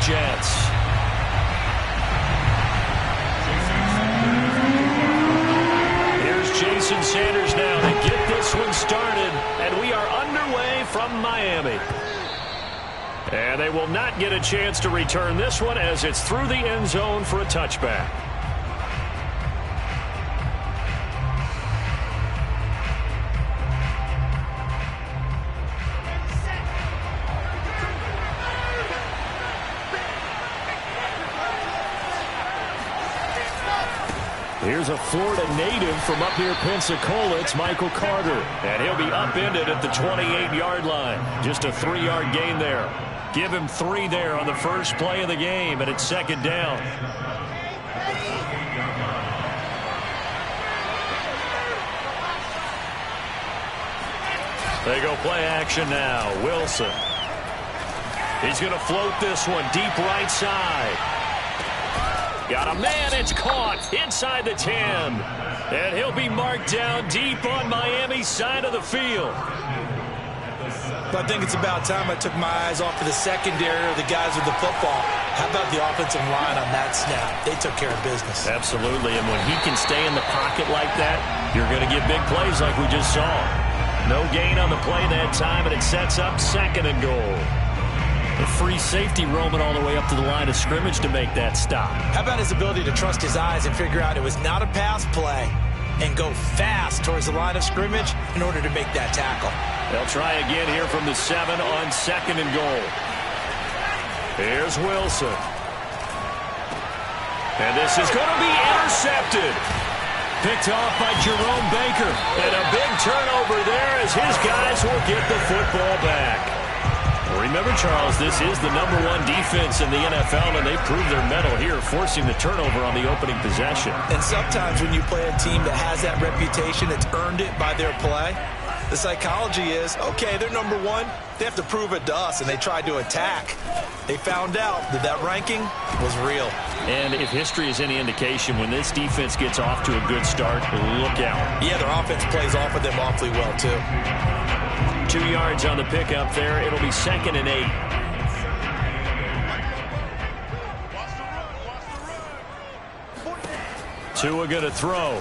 Jets. Here's Jason Sanders now to get this one started, and we are underway from Miami. And they will not get a chance to return this one as it's through the end zone for a touchback. Here's a Florida native from up near Pensacola. It's Michael Carter. And he'll be upended at the 28-yard line. Just a 3-yard gain there. Give him 3 there on the first play of the game, and it's second down. They go play action now. Wilson. He's going to float this one deep right side. Got a man, it's caught inside the 10. And he'll be marked down deep on Miami's side of the field. I think it's about time I took my eyes off of the secondary or the guys with the football. How about the offensive line on that snap? They took care of business. Absolutely, and when he can stay in the pocket like that, you're going to get big plays like we just saw. No gain on the play that time, and it sets up second and goal. The free safety roaming all the way up to the line of scrimmage to make that stop. How about his ability to trust his eyes and figure out it was not a pass play and go fast towards the line of scrimmage in order to make that tackle. They'll try again here from the 7 on second and goal. Here's Wilson. And this is going to be intercepted. Picked off by Jerome Baker. And a big turnover there as his guys will get the football back. Remember, Charles, this is the #1 defense in the NFL, and they proved their mettle here, forcing the turnover on the opening possession. And sometimes when you play a team that has that reputation, that's earned it by their play, the psychology is, okay, they're #1. They have to prove it to us, and they tried to attack. They found out that that ranking was real. And if history is any indication, when this defense gets off to a good start, look out. Yeah, their offense plays off of them awfully well, too. 2 yards on the pickup there. It'll be second and 8. Tua going to throw.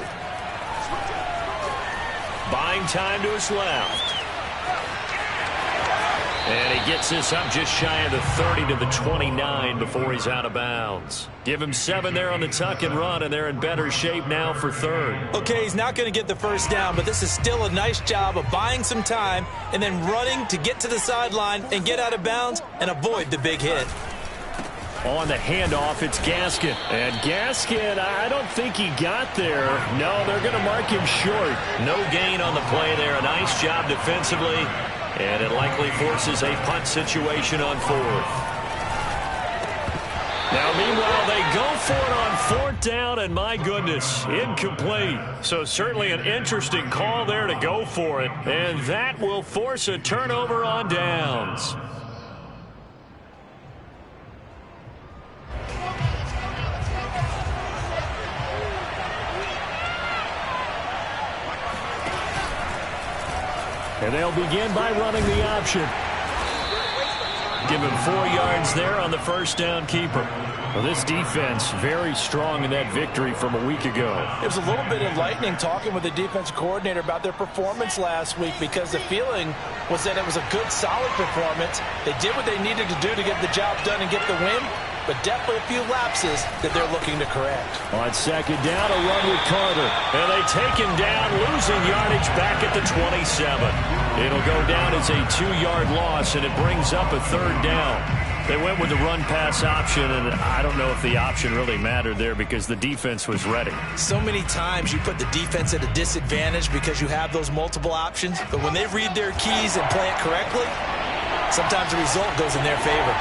Buying time to his left. And he gets this up just shy of the 30 to the 29 before he's out of bounds. Give him 7 there on the tuck and run, and they're in better shape now for third. Okay, he's not going to get the first down, but this is still a nice job of buying some time and then running to get to the sideline and get out of bounds and avoid the big hit. On the handoff, it's Gaskin. And Gaskin, I don't think he got there. No, they're going to mark him short. No gain on the play there. A nice job defensively. And it likely forces a punt situation on 4th. Now, meanwhile, they go for it on 4th down, and my goodness, incomplete. So certainly an interesting call there to go for it. And that will force a turnover on downs. And they'll begin by running the option. Give him 4 yards there on the first down keeper. Well, this defense very strong in that victory from a week ago. It was a little bit enlightening talking with the defensive coordinator about their performance last week, because the feeling was that it was a good, solid performance. They did what they needed to do to get the job done and get the win, but definitely a few lapses that they're looking to correct. On second down, a run with Carter. And they take him down, losing yardage back at the 27. It'll go down as a 2-yard loss, and it brings up a 3rd down. They went with the run-pass option, and I don't know if the option really mattered there because the defense was ready. So many times you put the defense at a disadvantage because you have those multiple options, but when they read their keys and play it correctly, sometimes the result goes in their favor.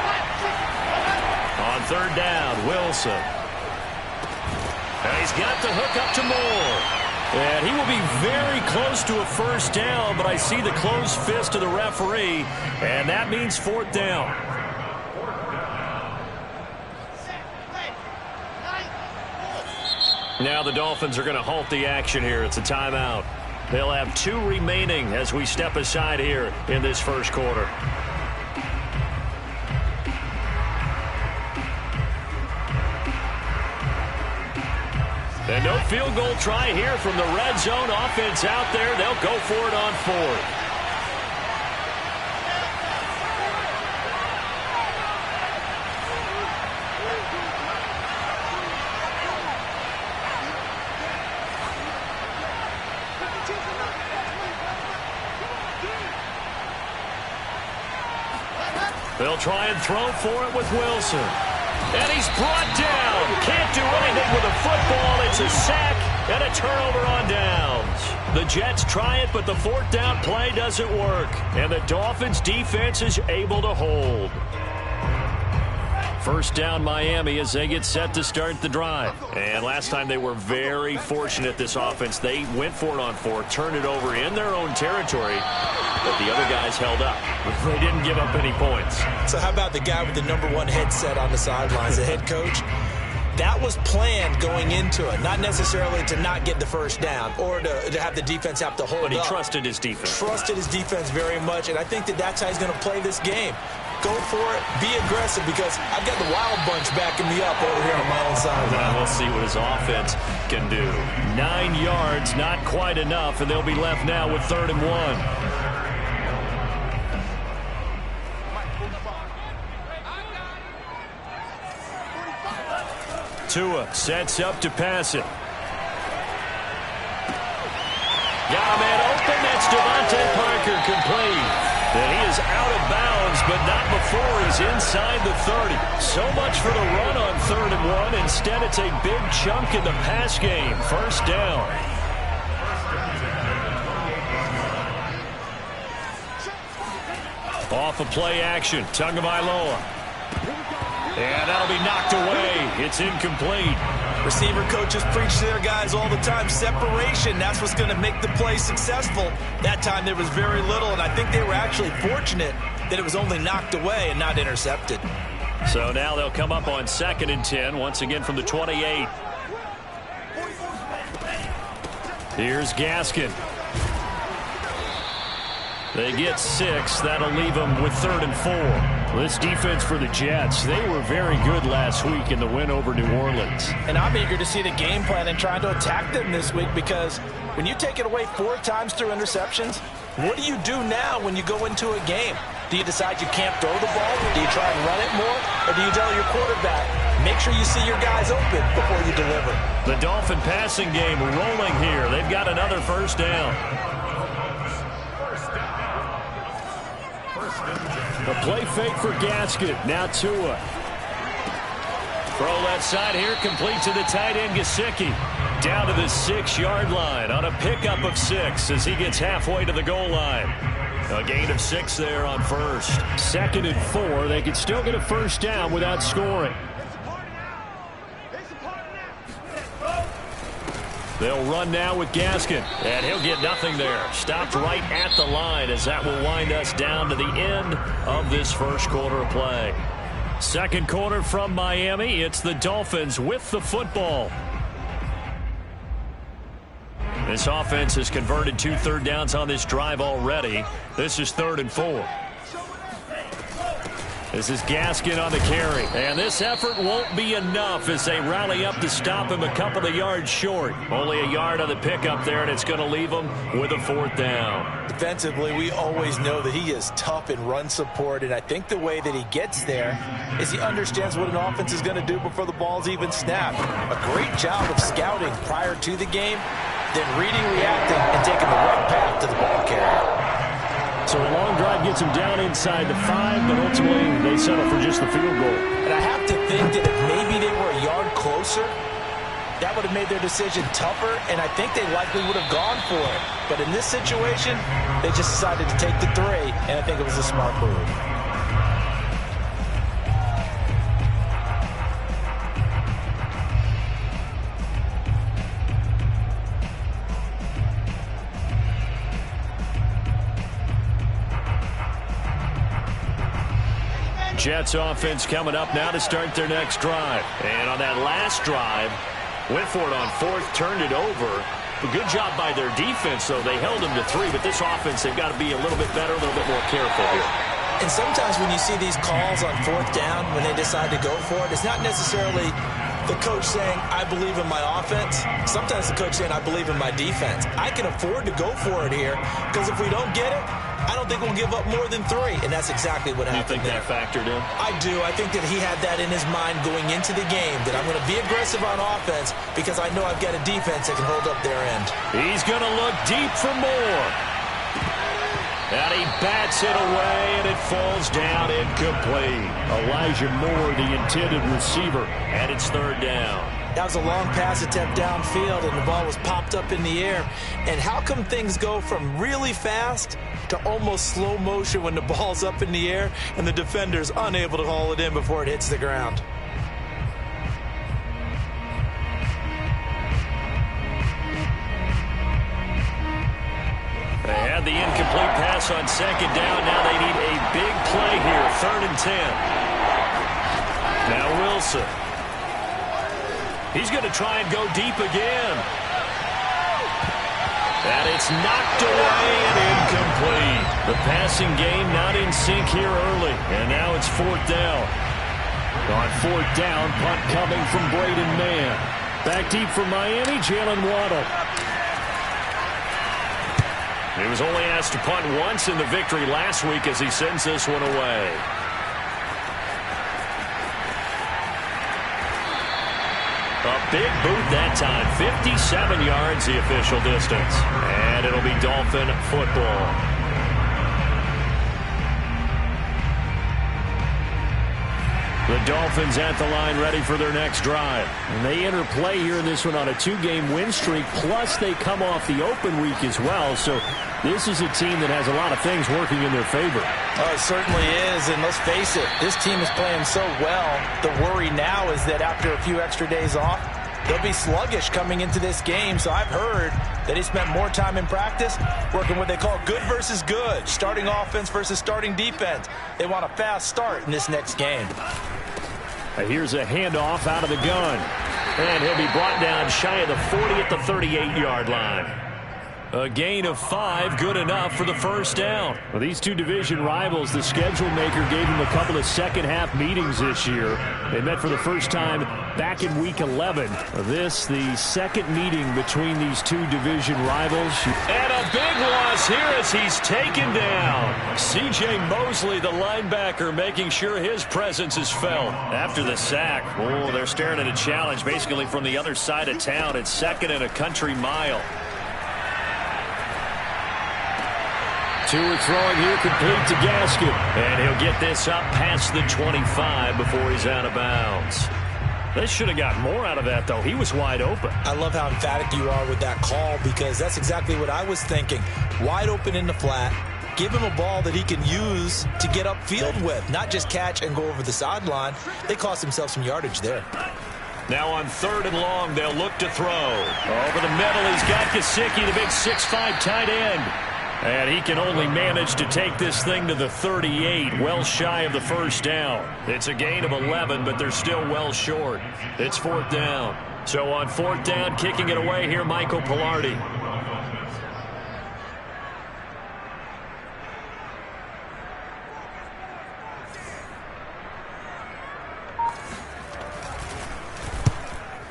On 3rd down, Wilson. And he's got the hook up to Moore. And he will be very close to a first down, but I see the closed fist of the referee, and that means 4th down. Now the Dolphins are going to halt the action here. It's a timeout. They'll have 2 remaining as we step aside here in this first quarter. And no field goal try here from the red zone. Offense out there. They'll go for it on fourth. They'll try and throw for it with Wilson. And he's brought down. Can't do anything with a football. It's a sack and a turnover on downs. The Jets try it, but the fourth down play doesn't work. And the Dolphins' defense is able to hold. First down, Miami, as they get set to start the drive. And last time they were very fortunate, this offense. They went for it on fourth, turned it over in their own territory, but the other guys held up. They didn't give up any points. So how about the guy with the #1 headset on the sidelines, the head coach? That was planned going into it, not necessarily to not get the first down or to have the defense have to hold up. But he trusted his defense. Trusted his defense very much, and I think that that's how he's going to play this game. Go for it, be aggressive, because I've got the wild bunch backing me up over here on my own side. We'll see what his offense can do. 9 yards, not quite enough, and they'll be left now with 3rd and 1. Tua sets up to pass it. Got a man open. That's Devontae Parker complete. And he is out of bounds, but not before he's inside the 30. So much for the run on 3rd and 1. Instead, it's a big chunk in the pass game. First down. Off of play action. Tagovailoa. And that'll be knocked away. It's incomplete. Receiver coaches preach to their guys all the time. Separation, that's what's going to make the play successful. That time there was very little, and I think they were actually fortunate that it was only knocked away and not intercepted. So now they'll come up on 2nd and 10, once again from the 28. Here's Gaskin. They get 6. That'll leave them with 3rd and 4. This defense for the Jets, they were very good last week in the win over New Orleans. And I'm eager to see the game plan and trying to attack them this week, because when you take it away 4 times through interceptions, what do you do now when you go into a game? Do you decide you can't throw the ball? Do you try and run it more? Or do you tell your quarterback, make sure you see your guys open before you deliver? The Dolphin passing game rolling here. They've got another first down. A play fake for Gaskin. Now Tua. Throw left side here, complete to the tight end, Gesicki. Down to the 6-yard line on a pickup of 6 as he gets halfway to the goal line. A gain of 6 there on first. 2nd and 4. They could still get a first down without scoring. They'll run now with Gaskin, and he'll get nothing there. Stopped right at the line, as that will wind us down to the end of this first quarter of play. Second quarter from Miami. It's the Dolphins with the football. This offense has converted 2 third downs on this drive already. This is 3rd and 4. This is Gaskin on the carry. And this effort won't be enough as they rally up to stop him a couple of yards short. Only a yard on the pickup there, and it's going to leave him with a 4th down. Defensively, we always know that he is tough in run support, and I think the way that he gets there is he understands what an offense is going to do before the ball's even snapped. A great job of scouting prior to the game, then reading, reacting, and taking the right path to the ball carrier. So a long drive gets them down inside the 5, but ultimately they settle for just the field goal. And I have to think that if maybe they were a yard closer, that would have made their decision tougher, and I think they likely would have gone for it. But in this situation, they just decided to take the 3, and I think it was a smart move. Jets offense coming up now to start their next drive. And on that last drive, went for it on 4th, turned it over. A good job by their defense, though. They held them to 3, but this offense, they've got to be a little bit better, a little bit more careful here. And sometimes when you see these calls on 4th down, when they decide to go for it, it's not necessarily the coach saying, I believe in my offense. Sometimes the coach saying, I believe in my defense. I can afford to go for it here because if we don't get it, I don't think we'll give up more than 3. And that's exactly what happened. You think that factored in? I do. I think that he had that in his mind going into the game, that I'm going to be aggressive on offense because I know I've got a defense that can hold up their end. He's going to look deep for more. And he bats it away, and it falls down incomplete. Elijah Moore, the intended receiver, and it's 3rd down. That was a long pass attempt downfield, and the ball was popped up in the air. And how come things go from really fast to almost slow motion when the ball's up in the air and the defender's unable to haul it in before it hits the ground? They had the incomplete pass on 2nd down. Now they need a big play here. 3rd and 10. Now Wilson. He's going to try and go deep again. And it's knocked away and incomplete. The passing game not in sync here early. And now it's 4th down. On 4th down, punt coming from Braden Mann. Back deep for Miami, Jalen Waddle. He was only asked to punt once in the victory last week as he sends this one away. A big boot that time. 57 yards the official distance. And it'll be Dolphin football. The Dolphins at the line ready for their next drive. And they enter play here in this one on a 2-game win streak. Plus they come off the open week as well. So this is a team that has a lot of things working in their favor. Oh, it certainly is. And let's face it, this team is playing so well. The worry now is that after a few extra days off, they'll be sluggish coming into this game. So I've heard that he spent more time in practice working what they call good versus good, starting offense versus starting defense. They want a fast start in this next game. Here's a handoff out of the gun. And he'll be brought down shy of the 40 at the 38-yard line. A gain of 5, good enough for the 1st down. Well, these two division rivals, the schedule maker gave them a couple of second-half meetings this year. They met for the first time back in Week 11. This, the second meeting between these two division rivals. And a big loss here as he's taken down. C.J. Mosley, the linebacker, making sure his presence is felt. After the sack, oh, they're staring at a challenge basically from the other side of town. It's 2nd and a country mile. Tua throwing here, complete to Gaskin. And he'll get this up past the 25 before he's out of bounds. They should have got more out of that, though. He was wide open. I love how emphatic you are with that call because that's exactly what I was thinking. Wide open in the flat. Give him a ball that he can use to get upfield with, not just catch and go over the sideline. They cost themselves some yardage there. Now on 3rd and long, they'll look to throw. Over the middle, he's got Gesicki, the big 6'5" tight end. And he can only manage to take this thing to the 38, well shy of the 1st down. It's a gain of 11, but they're still well short. It's 4th down. So on 4th down, kicking it away here, Michael Pilardi.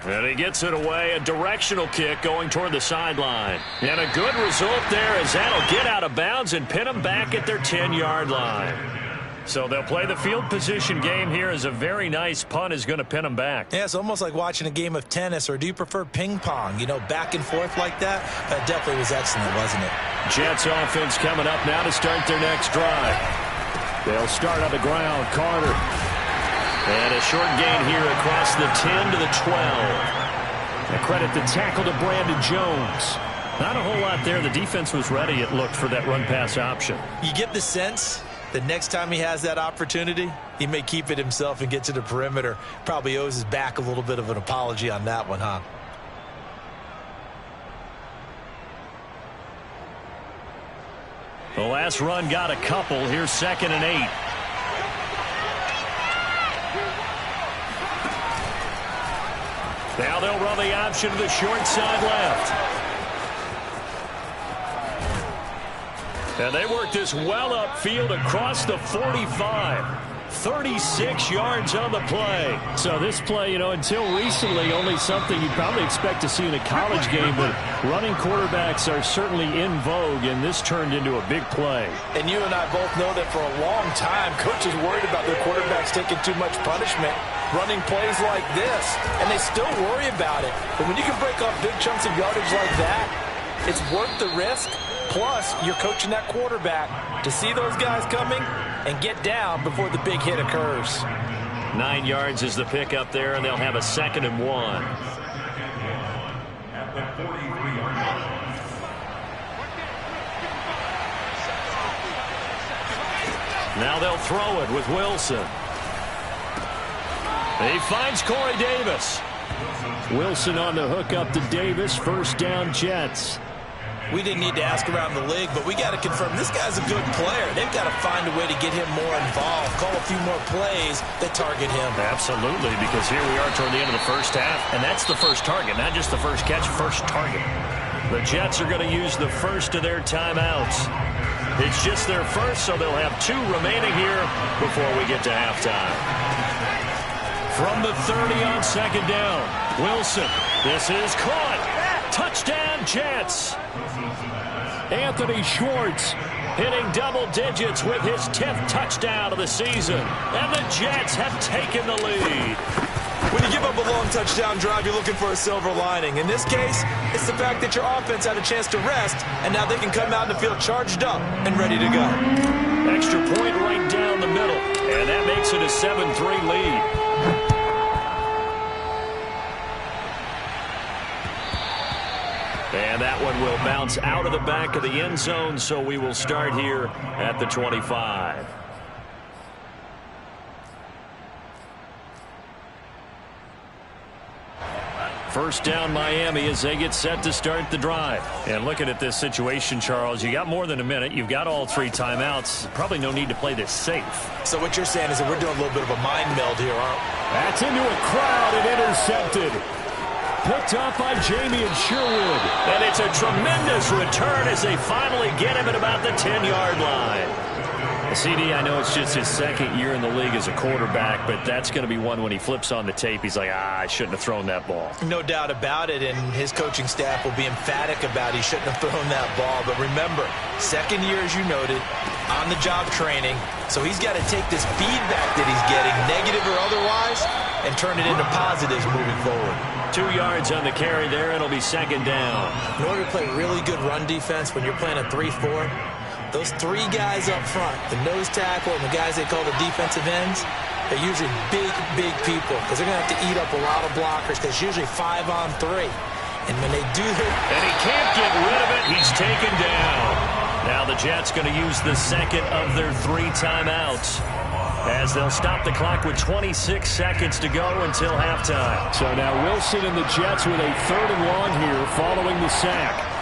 And he gets it away, a directional kick going toward the sideline. And a good result there as that'll get out of bounds and pin them back at their 10-yard line. So they'll play the field position game here as a very nice punt is going to pin them back. Yeah, it's almost like watching a game of tennis, or do you prefer ping pong? You know, back and forth like that? That definitely was excellent, wasn't it? Jets offense coming up now to start their next drive. They'll start on the ground. Carter. And a short gain here across the 10 to the 12. A credit the tackle to Brandon Jones. Not a whole lot there. The defense was ready, it looked, for that run-pass option. You get the sense that next time he has that opportunity, he may keep it himself and get to the perimeter. Probably owes his back a little bit of an apology on that one, huh? The last run got a couple. Here's 2nd and 8. Now they'll run the option to the short side left. And they work this well upfield across the 45. 36 yards on the play. So this play, until recently, only something you'd probably expect to see in a college game, but running quarterbacks are certainly in vogue, and this turned into a big play. And you and I both know that for a long time, coaches worried about their quarterbacks taking too much punishment, running plays like this, and they still worry about it. But when you can break off big chunks of yardage like that, it's worth the risk. Plus, you're coaching that quarterback to see those guys coming and get down before the big hit occurs. 9 yards is the pickup there, and they'll have a 2nd and 1. Now they'll throw it with Wilson. He finds Corey Davis. Wilson on the hook up to Davis. First down, Jets. We didn't need to ask around the league, but we got to confirm this guy's a good player. They've got to find a way to get him more involved, call a few more plays that target him. Absolutely, because here we are toward the end of the first half, and that's the first target, not just the first catch, first target. The Jets are going to use the first of their timeouts. It's just their first, so they'll have 2 remaining here before we get to halftime. From the 30 on 2nd down, Wilson. This is caught. Touchdown, Jets. Anthony Schwartz hitting double digits with his 10th touchdown of the season. And the Jets have taken the lead. When you give up a long touchdown drive, you're looking for a silver lining. In this case, it's the fact that your offense had a chance to rest, and now they can come out in the field charged up and ready to go. Extra point right down the middle, and that makes it a 7-3 lead. And that one will bounce out of the back of the end zone, so we will start here at the 25. First down, Miami, as they get set to start the drive. And looking at this situation, Charles, you got more than a minute. You've got all 3 timeouts. Probably no need to play this safe. So what you're saying is that we're doing a little bit of a mind meld here, aren't we? That's into a crowd and intercepted. Picked up by Jamie and Sherwood. And it's a tremendous return as they finally get him at about the 10-yard line. CD, I know it's just his 2nd year in the league as a quarterback, but that's going to be one when he flips on the tape. He's like, I shouldn't have thrown that ball. No doubt about it, and his coaching staff will be emphatic about he shouldn't have thrown that ball. But remember, 2nd year, as you noted, on-the-job training. So he's got to take this feedback that he's getting, negative or otherwise, and turn it into positives moving forward. 2 yards on the carry there. It'll be 2nd down. In order to play really good run defense when you're playing a 3-4, those 3 guys up front, the nose tackle and the guys they call the defensive ends, they're usually big people because they're going to have to eat up a lot of blockers because it's usually 5 on 3. And when they do that... And he can't get rid of it. He's taken down. Now the Jets going to use the 2nd of their 3 timeouts, as they'll stop the clock with 26 seconds to go until halftime. So now Wilson and the Jets with a 3rd and long here following the sack.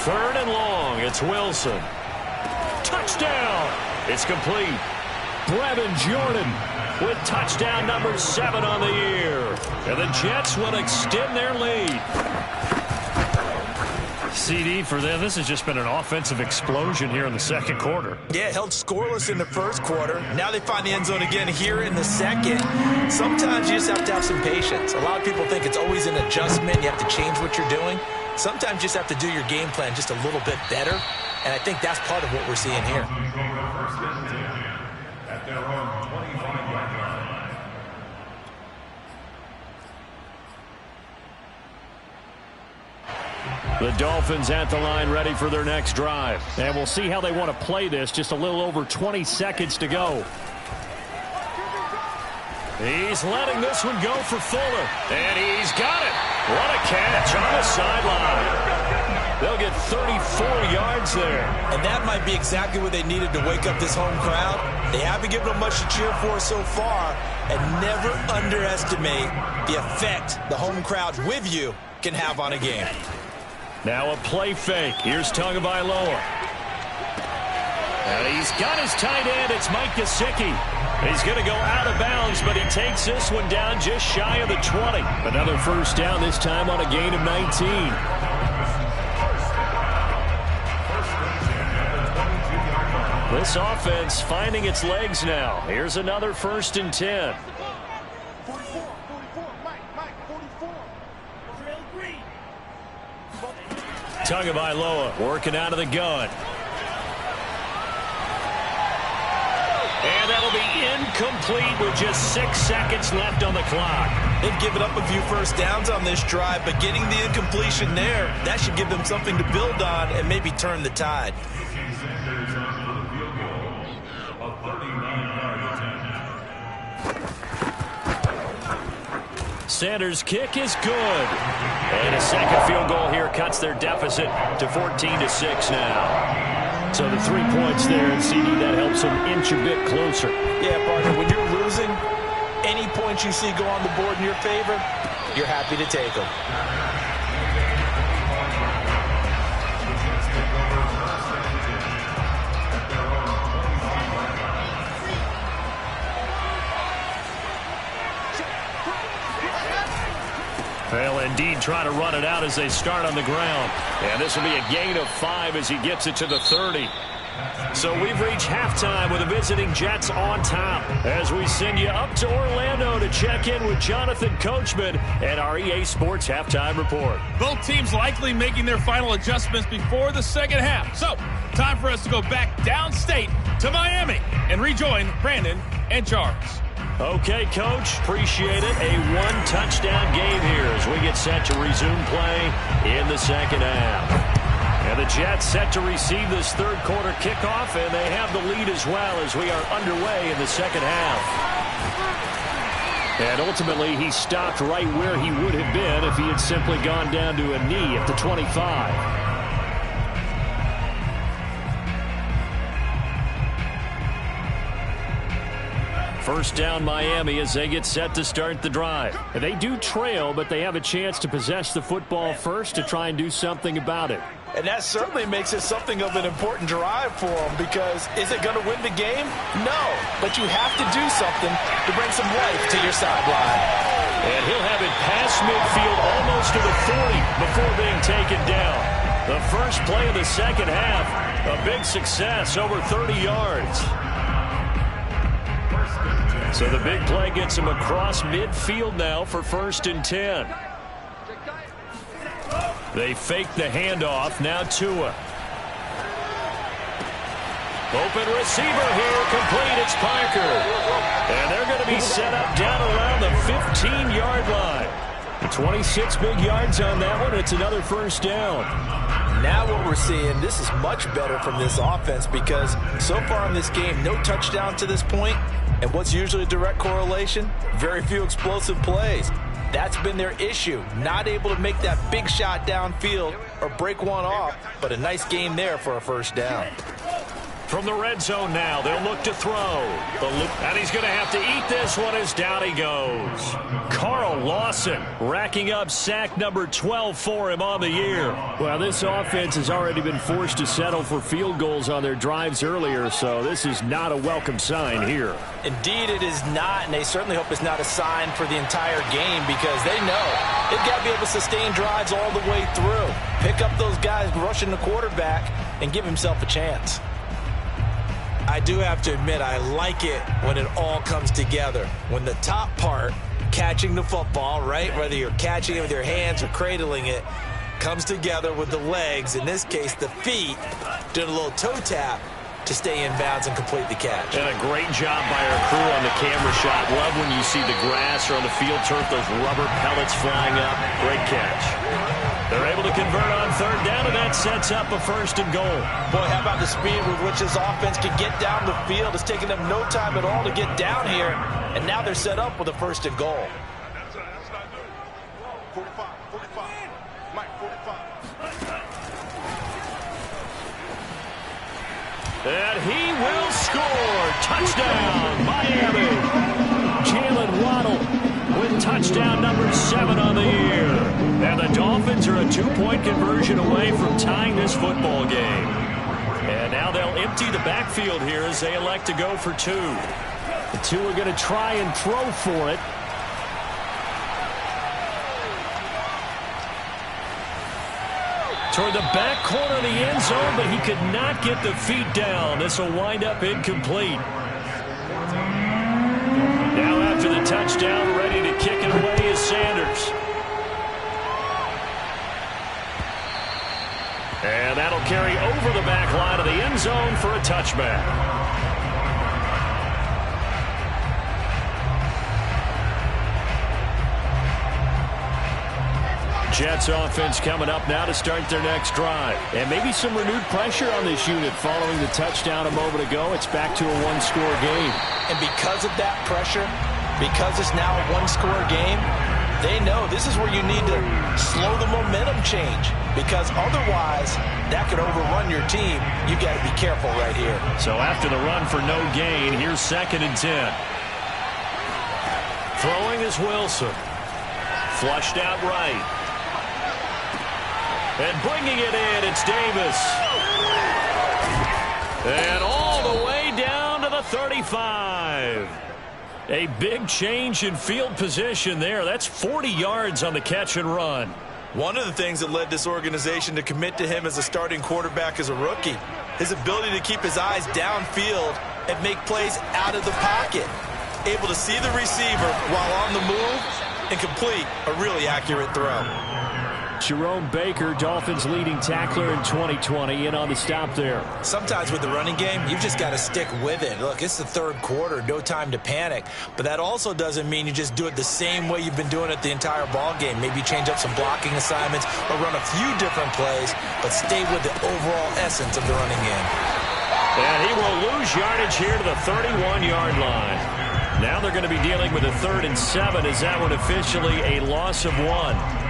3rd and long. It's Wilson. Touchdown. It's complete. Brevin Jordan with touchdown number 7 on the year. And the Jets will extend their lead. CD, for them, this has just been an offensive explosion here in the 2nd quarter. Yeah, held scoreless in the 1st quarter. Now they find the end zone again here in the 2nd. Sometimes you just have to have some patience. A lot of people think it's always an adjustment. You have to change what you're doing. Sometimes you just have to do your game plan just a little bit better. And I think that's part of what we're seeing here. The Dolphins at the line ready for their next drive. And we'll see how they want to play this. Just a little over 20 seconds to go. He's letting this one go for Fuller. And he's got it. What a catch on the sideline. They'll get 34 yards there. And that might be exactly what they needed to wake up this home crowd. They haven't given them much to cheer for so far. And never underestimate the effect the home crowd with you can have on a game. Now a play fake. Here's Tagovailoa. And he's got his tight end. It's Mike Gesicki. He's going to go out of bounds, but he takes this one down just shy of the 20. Another first down, this time on a gain of 19. This offense finding its legs now. Here's another 1st and 10. Tagovailoa working out of the gun. And that'll be incomplete with just 6 seconds left on the clock. They've given up a few first downs on this drive, but getting the incompletion there, that should give them something to build on and maybe turn the tide. Sanders' kick is good. And a second field goal here cuts their deficit to 14-6 now. So the 3 points there, and CD, that helps them inch a bit closer. Yeah, partner, when you're losing, any points you see go on the board in your favor, you're happy to take them. They'll indeed try to run it out as they start on the ground. And this will be a gain of 5 as he gets it to the 30. So we've reached halftime with the visiting Jets on top as we send you up to Orlando to check in with Jonathan Coachman and our EA Sports Halftime Report. Both teams likely making their final adjustments before the second half. So, time for us to go back downstate to Miami and rejoin Brandon and Charles. Okay, Coach, appreciate it. A one-touchdown game here as we get set to resume play in the second half. And the Jets set to receive this third quarter kickoff, and they have the lead as well as we are underway in the second half. And ultimately, he stopped right where he would have been if he had simply gone down to a knee at the 25. First down Miami as they get set to start the drive. And they do trail, but they have a chance to possess the football first to try and do something about it. And that certainly makes it something of an important drive for them, because is it going to win the game? No, but you have to do something to bring some life to your sideline. And he'll have it past midfield almost to the 40 before being taken down. The first play of the second half, a big success, over 30 yards. So the big play gets him across midfield now for 1st and 10. They fake the handoff. Now Tua. Open receiver here. Complete. It's Parker. And they're going to be set up down around the 15-yard line. 26 big yards on that one. It's another first down. Now what we're seeing, this is much better from this offense, because so far in this game, no touchdown to this point. And what's usually a direct correlation? Very few explosive plays. That's been their issue. Not able to make that big shot downfield or break one off, but a nice game there for a first down. From the red zone now, they'll look to throw. And he's going to have to eat this one as down he goes. Carl Lawson racking up sack number 12 for him on the year. Well, this offense has already been forced to settle for field goals on their drives earlier, so this is not a welcome sign here. Indeed, it is not, and they certainly hope it's not a sign for the entire game, because they know they've got to be able to sustain drives all the way through. Pick up those guys rushing the quarterback and give himself a chance. I do have to admit, I like it when it all comes together. When the top part, catching the football, right, whether you're catching it with your hands or cradling it, comes together with the legs, in this case the feet, doing a little toe tap to stay in bounds and complete the catch. And a great job by our crew on the camera shot. Love when you see the grass or on the field turf, those rubber pellets flying up. Great catch. They're able to convert on third down, and that sets up a 1st and goal. Boy, how about the speed with which this offense can get down the field? It's taken them no time at all to get down here, and now they're set up with a 1st and goal. And he will score. Touchdown, Miami. Jalen Waddle with touchdown number 7 on the year. And the Dolphins are a 2-point conversion away from tying this football game. And now they'll empty the backfield here as they elect to go for 2. The 2 are going to try and throw for it. Toward the back corner of the end zone, but he could not get the feet down. This will wind up incomplete. Now after the touchdown, ready to kick it away is Sanders. And that'll carry over the back line of the end zone for a touchback. Jets offense coming up now to start their next drive. And maybe some renewed pressure on this unit following the touchdown a moment ago. It's back to a one-score game. And because of that pressure, because it's now a one-score game, they know this is where you need to slow the momentum change. Because otherwise, that could overrun your team. You got to be careful right here. So after the run for no gain, here's 2nd and 10. Throwing is Wilson. Flushed out right. And bringing it in, it's Davis. And all the way down to the 35. A big change in field position there. That's 40 yards on the catch and run. One of the things that led this organization to commit to him as a starting quarterback as a rookie, his ability to keep his eyes downfield and make plays out of the pocket. Able to see the receiver while on the move and complete a really accurate throw. Jerome Baker, Dolphins leading tackler in 2020, in on the stop there. Sometimes with the running game, you've just got to stick with it. Look, it's the third quarter, no time to panic. But that also doesn't mean you just do it the same way you've been doing it the entire ball game. Maybe change up some blocking assignments or run a few different plays, but stay with the overall essence of the running game. And he will lose yardage here to the 31-yard line. Now they're going to be dealing with a 3rd and 7. Is that one officially a loss of 1?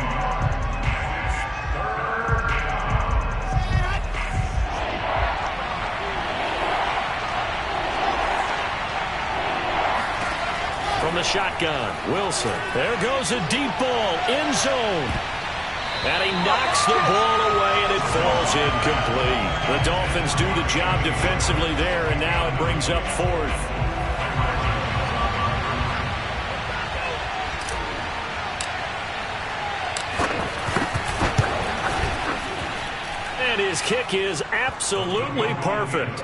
From the shotgun, Wilson. There goes a deep ball, end zone. And he knocks the ball away, and it falls incomplete. The Dolphins do the job defensively there, and now it brings up 4th. And his kick is absolutely perfect.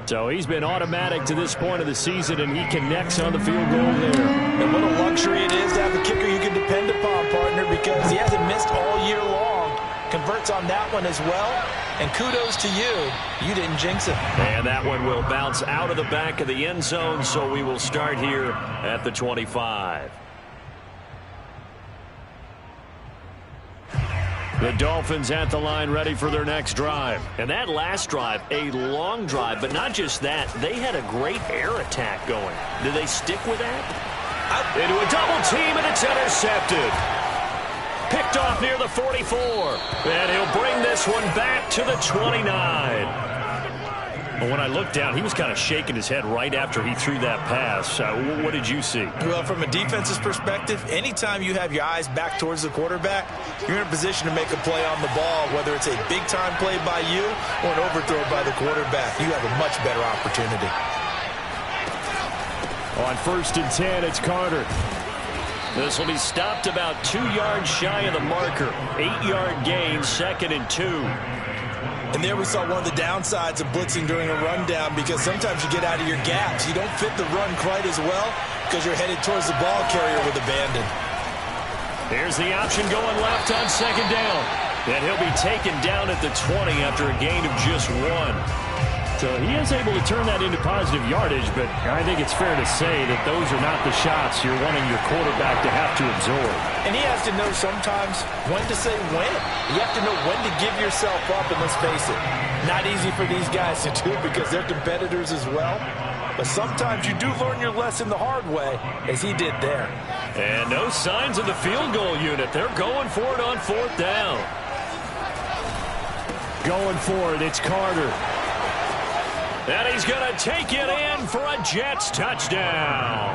So he's been automatic to this point of the season, and he connects on the field goal there. And what a luxury it is to have a kicker you can depend upon, partner, because he hasn't missed all year long. Converts on that one as well. And kudos to you. You didn't jinx it. And that one will bounce out of the back of the end zone, so we will start here at the 25. The Dolphins at the line ready for their next drive. And that last drive, a long drive, but not just that. They had a great air attack going. Did they stick with that? Into a double team, and it's intercepted. Picked off near the 44. And he'll bring this one back to the 29. But when I looked down, he was kind of shaking his head right after he threw that pass. What did you see? Well, from a defense's perspective, anytime you have your eyes back towards the quarterback, you're in a position to make a play on the ball, whether it's a big-time play by you or an overthrow by the quarterback. You have a much better opportunity. On 1st and 10, it's Carter. This will be stopped about 2 yards shy of the marker. 8-yard gain, 2nd and 2. And there we saw one of the downsides of blitzing during a rundown, because sometimes you get out of your gaps. You don't fit the run quite as well because you're headed towards the ball carrier with abandon. Here's the option going left on 2nd down. And he'll be taken down at the 20 after a gain of just 1. So he is able to turn that into positive yardage, but I think it's fair to say that those are not the shots you're wanting your quarterback to have to absorb. And he has to know sometimes when to say when. You have to know when to give yourself up, and let's face it, not easy for these guys to do because they're competitors as well. But sometimes you do learn your lesson the hard way, as he did there. And no signs of the field goal unit. They're going for it on 4th down. Going for it, it's Carter. And he's going to take it in for a Jets touchdown.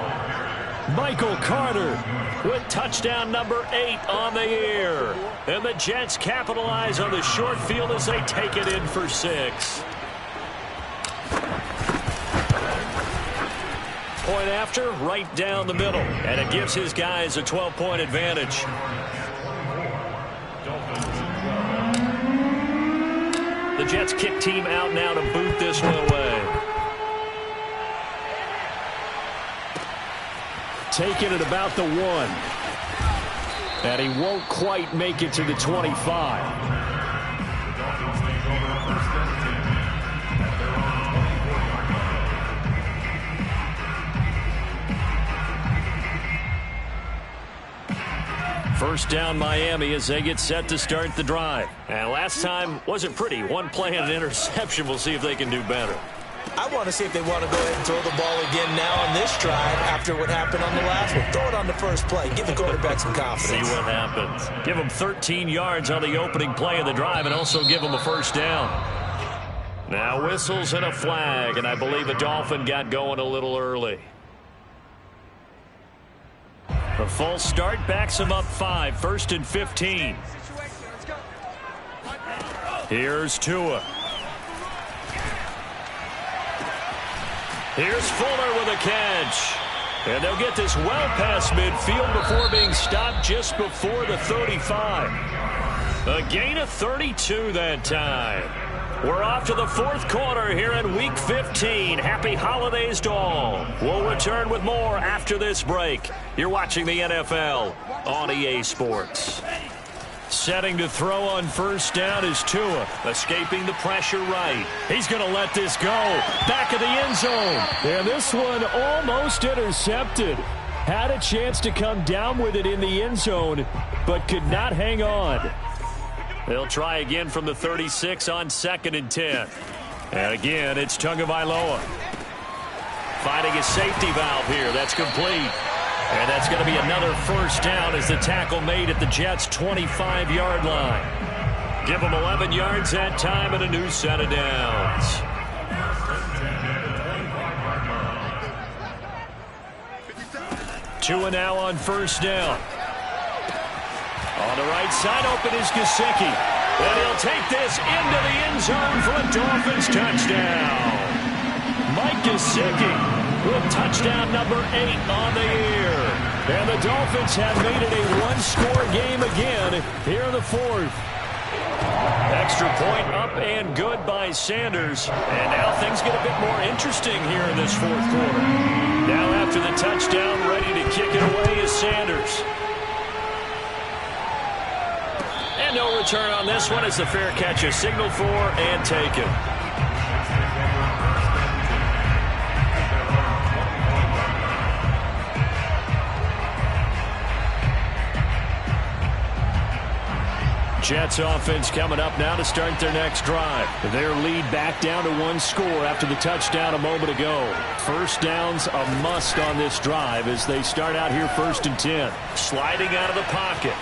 Michael Carter with touchdown number 8 on the year. And the Jets capitalize on the short field as they take it in for 6. Point after, right down the middle. And it gives his guys a 12-point advantage. The Jets kick team out now to boot this one away. Taking it about the 1. And he won't quite make it to the 25. First down Miami as they get set to start the drive. And last time wasn't pretty. One play and an interception. We'll see if they can do better. I want to see if they want to go ahead and throw the ball again now on this drive after what happened on the last one. Throw it on the first play. Give the quarterback some confidence. See what happens. Give them 13 yards on the opening play of the drive and also give them a first down. Now whistles and a flag, and I believe a Dolphin got going a little early. The false start backs him up 5, 1st and 15. Here's Tua. Here's Fuller with a catch. And they'll get this well past midfield before being stopped just before the 35. A gain of 32 that time. We're off to the 4th quarter here in Week 15. Happy holidays to all. We'll return with more after this break. You're watching the NFL on EA Sports. Setting to throw on first down is Tua. Escaping the pressure right. He's going to let this go. Back of the end zone. And this one almost intercepted. Had a chance to come down with it in the end zone, but could not hang on. They'll try again from the 36 on 2nd and 10. And again, it's Tagovailoa. Finding a safety valve here. That's complete. And that's going to be another first down as the tackle made at the Jets' 25-yard line. Give them 11 yards that time and a new set of downs. Tua now on first down. On the right side, open is Gesicki. And he'll take this into the end zone for a Dolphins touchdown. Mike Gesicki with touchdown number 8 on the year. And the Dolphins have made it a one-score game again here in the 4th. Extra point up and good by Sanders. And now things get a bit more interesting here in this 4th quarter. Now after the touchdown, ready to kick it away is Sanders. And no return on this one as the fair catch is signaled for and taken. Jets offense coming up now to start their next drive. Their lead back down to 1 score after the touchdown a moment ago. First down's a must on this drive as they start out here 1st and 10. Sliding out of the pocket.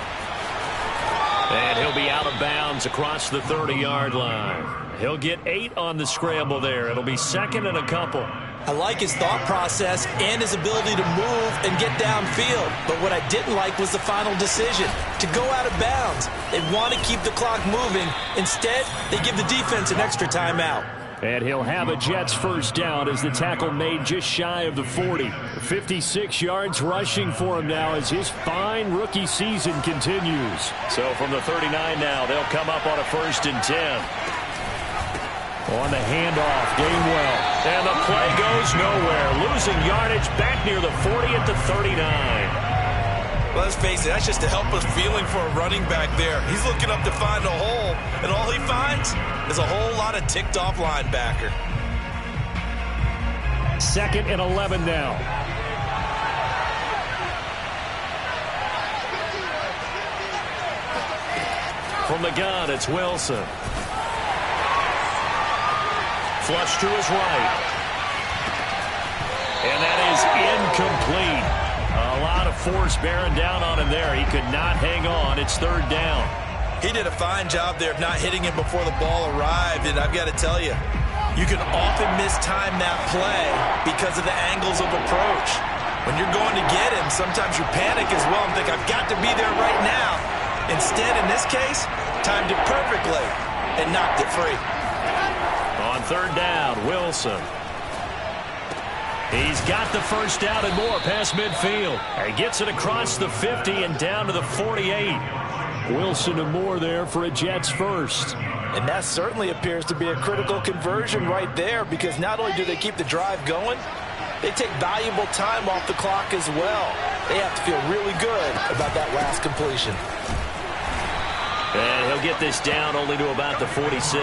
And he'll be out of bounds across the 30-yard line. He'll get 8 on the scramble there. It'll be 2nd and a couple. I like his thought process and his ability to move and get downfield. But what I didn't like was the final decision, to go out of bounds. They want to keep the clock moving. Instead, they give the defense an extra timeout. And he'll have a Jets first down as the tackle made just shy of the 40. 56 yards rushing for him now as his fine rookie season continues. So from the 39 now, they'll come up on a 1st and 10. On the handoff, Gainwell. And the play goes nowhere. Losing yardage back near the 40 at the 39. Well, let's face it, that's just a helpless feeling for a running back there. He's looking up to find a hole, and all he finds is a whole lot of ticked-off linebacker. 2nd and 11 now. From the gun, it's Wilson. Flush to his right. And that is incomplete. A lot of force bearing down on him there. He could not hang on. It's 3rd down. He did a fine job there of not hitting him before the ball arrived. And I've got to tell you, you can often mistime that play because of the angles of approach. When you're going to get him, sometimes you panic as well and think, I've got to be there right now. Instead, in this case, timed it perfectly and knocked it free. On 3rd down, Wilson. He's got the first down and more past midfield. He gets it across the 50 and down to the 48. Wilson and more there for a Jets first. And that certainly appears to be a critical conversion right there, because not only do they keep the drive going, they take valuable time off the clock as well. They have to feel really good about that last completion. And he'll get this down only to about the 46.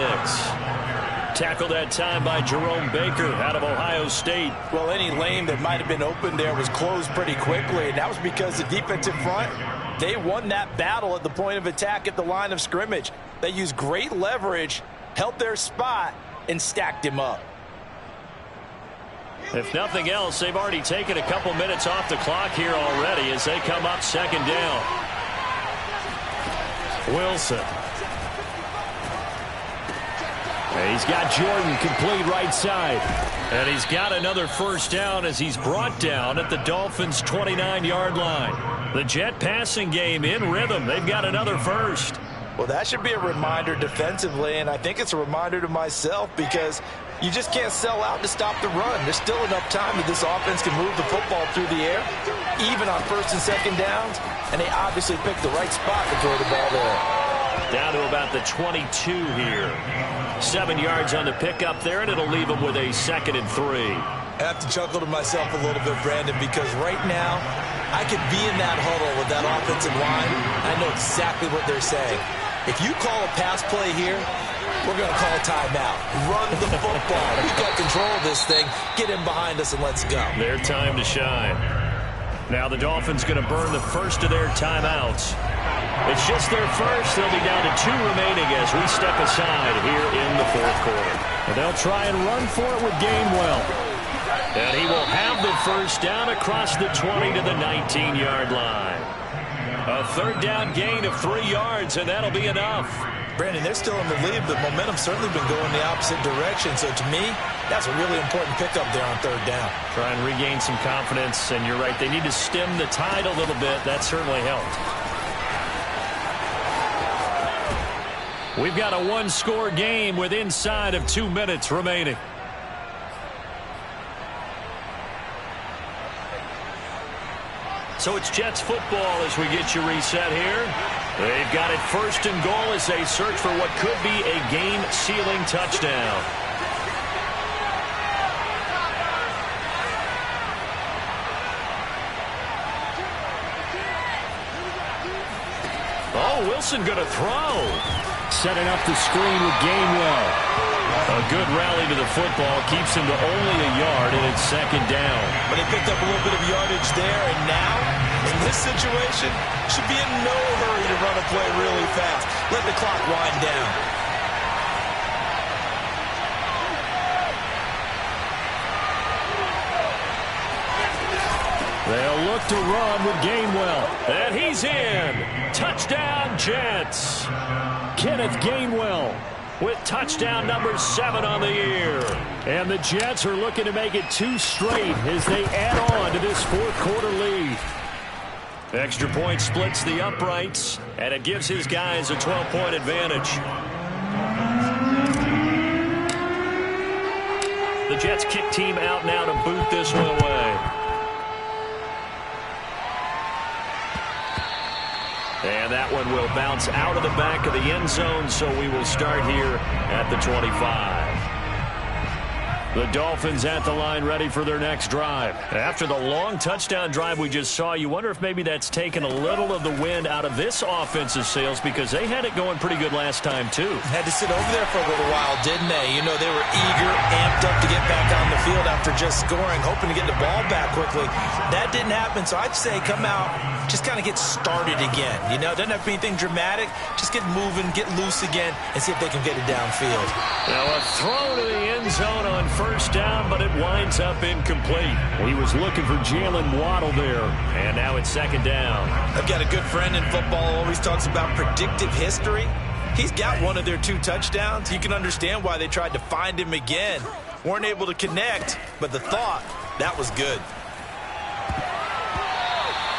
Tackled that time by Jerome Baker out of Ohio State. Well, any lane that might have been open there was closed pretty quickly, and that was because the defensive front, they won that battle at the point of attack at the line of scrimmage. They used great leverage, held their spot, and stacked him up. If nothing else, they've already taken a couple minutes off the clock here already as they come up second down. Wilson. He's got Jordan complete right side. And he's got another first down as he's brought down at the Dolphins' 29-yard line. The Jet passing game in rhythm. They've got another first. Well, that should be a reminder defensively, and I think it's a reminder to myself, because you just can't sell out to stop the run. There's still enough time that this offense can move the football through the air, even on first and second downs, and they obviously picked the right spot to throw the ball there. Down to about the 22 here. 7 yards on the pickup there, and it'll leave them with a 2nd and 3. I have to chuckle to myself a little bit, Brandon, because right now I could be in that huddle with that offensive line. I know exactly what they're saying. If you call a pass play here, we're going to call a timeout. Run the football. We've got control of this thing. Get in behind us and let's go. Their time to shine. Now the Dolphins going to burn the first of their timeouts. It's just their first. They'll be down to 2 remaining as we step aside here in the 4th quarter. And they'll try and run for it with Gainwell. And he will have the first down across the 20 to the 19-yard line. A 3rd down gain of 3 yards, and that'll be enough. Brandon, they're still in the lead, but momentum's certainly been going the opposite direction. So to me, that's a really important pickup there on 3rd down. Try and regain some confidence, and you're right. They need to stem the tide a little bit. That certainly helped. We've got a 1-score game with inside of 2 minutes remaining. So it's Jets football as we get you reset here. They've got it 1st and goal as they search for what could be a game-sealing touchdown. Oh, Wilson going to throw. Setting up the screen with Gainwell. A good rally to the football keeps him to only a yard, and it's 2nd down. But they picked up a little bit of yardage there, and now, in this situation, should be in no hurry to run a play really fast. Let the clock wind down. They'll look to run with Gainwell. And he's in. Touchdown, Jets. Kenneth Gainwell with touchdown number 7 on the year. And the Jets are looking to make it 2 straight as they add on to this 4th quarter lead. Extra point splits the uprights, and it gives his guys a 12-point advantage. The Jets kick team out now to boot this one away. And that one will bounce out of the back of the end zone, so we will start here at the 25. The Dolphins at the line ready for their next drive. After the long touchdown drive we just saw, you wonder if maybe that's taken a little of the wind out of this offensive sails, because they had it going pretty good last time too. Had to sit over there for a little while, didn't they? You know, they were eager, amped up to get back on the field after just scoring, hoping to get the ball back quickly. That didn't happen, so I'd say come out, just kind of get started again. You know, doesn't have to be anything dramatic. Just get moving, get loose again, and see if they can get it downfield. Now a throw to the end zone on first down, but it winds up incomplete. He was looking for Jalen Waddle there. And now it's 2nd down. I've got a good friend in football who always talks about predictive history. He's got one of their 2 touchdowns. You can understand why they tried to find him again. Weren't able to connect, but the thought, that was good.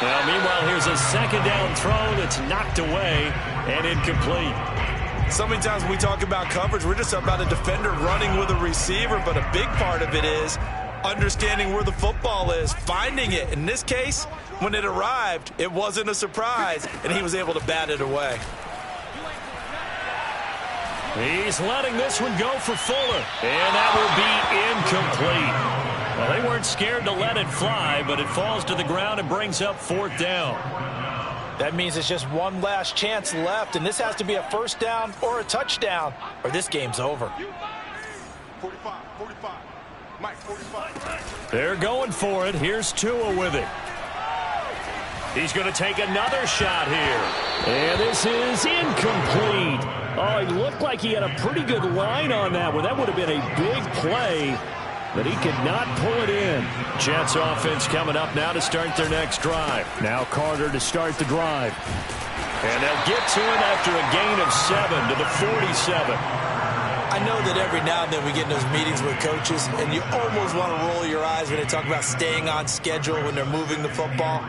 Well, meanwhile, here's a 2nd down throw that's knocked away and incomplete. So many times when we talk about coverage, we're just about a defender running with a receiver, but a big part of it is understanding where the football is, finding it. In this case, when it arrived, it wasn't a surprise, and he was able to bat it away. He's letting this one go for Fuller. And that will be incomplete. Well, they weren't scared to let it fly, but it falls to the ground and brings up 4th down. That means it's just one last chance left, and this has to be a first down or a touchdown, or this game's over. 45. Mike, 45. They're going for it. Here's Tua with it. He's going to take another shot here. And this is incomplete. Oh, he looked like he had a pretty good line on that one. That would have been a big play, but he could not pull it in. Jets offense coming up now to start their next drive. Now Carter to start the drive. And they'll get to him after a gain of 7 to the 47. I know that every now and then we get in those meetings with coaches, and you almost want to roll your eyes when they talk about staying on schedule when they're moving the football.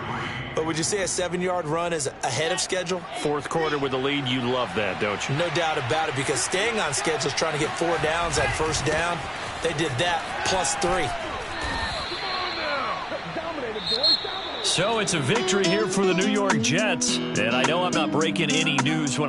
But would you say a 7-yard run is ahead of schedule? 4th quarter with the lead, you love that, don't you? No doubt about it, because staying on schedule is trying to get 4 downs on first down. They did that plus 3. So it's a victory here for the New York Jets. And I know I'm not breaking any news when